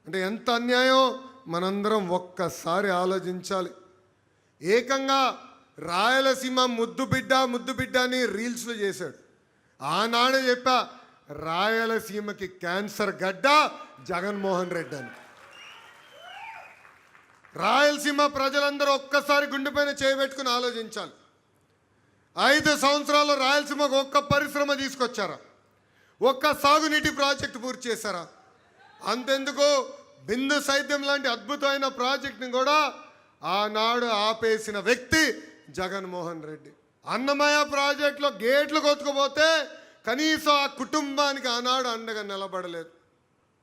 అంటే ఎంత అన్యాయం మనందరం ఒక్కసారి ఆలోచించాలి. ఏకంగా రాయలసీమ ముద్దు బిడ్డ అని రీల్స్లో చేశాడు. ఆనాడే చెప్పా, రాయలసీమకి క్యాన్సర్ గడ్డ జగన్మోహన్ రెడ్డి అని. రాయలసీమ ప్రజలందరూ ఒక్కసారి గుండెపైన చేయబెట్టుకుని ఆలోచించాలి. 5 సంవత్సరాలు రాయలసీమకు ఒక్క పరిశ్రమ తీసుకొచ్చారా? ఒక్క సాగునీటి ప్రాజెక్టు పూర్తి చేశారా? అంతెందుకు, బిందు సైద్యం లాంటి అద్భుతమైన ప్రాజెక్టుని కూడా ఆనాడు ఆపేసిన వ్యక్తి జగన్మోహన్ రెడ్డి. అన్నమయ్య ప్రాజెక్టులో గేట్లు కొట్టుకుపోతే కనీసం ఆ కుటుంబానికి ఆనాడు అండగా నిలబడలేదు.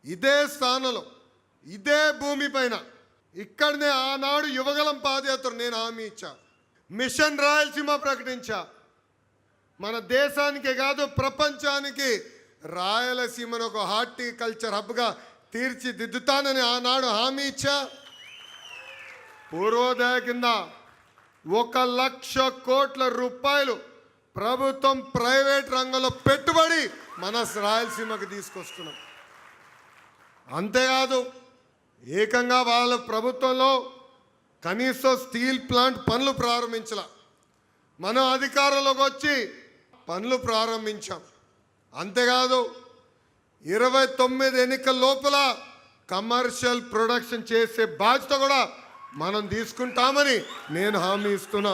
ఇదే స్థానంలో, ఇదే భూమిపైన, ఇక్కడనే ఆనాడు యువగలం పాదయాత్ర నేను హామీ ఇచ్చా, మిషన్ రాయలసీమ ప్రకటించా. మన దేశానికే కాదు ప్రపంచానికి రాయలసీమను ఒక హార్టికల్చర్ హబ్గా తీర్చిదిద్దుతానని ఆనాడు హామీ ఇచ్చా. పూర్వోదయ కింద 1,00,000 కోట్ల రూపాయలు ప్రభుత్వం ప్రైవేట్ రంగంలో పెట్టుబడి మన రాయలసీమకు తీసుకొస్తున్నాం. అంతేకాదు, ఏకంగా వాళ్ళ ప్రభుత్వంలో కనీసం స్టీల్ ప్లాంట్ పనులు ప్రారంభించాల. మనం అధికారంలోకి వచ్చి పనులు ప్రారంభించాం. అంతేకాదు, 29 ఎన్నికల లోపల కమర్షియల్ ప్రొడక్షన్ చేసే బాధ్యత కూడా మనం తీసుకుంటామని నేను హామీ ఇస్తున్నా.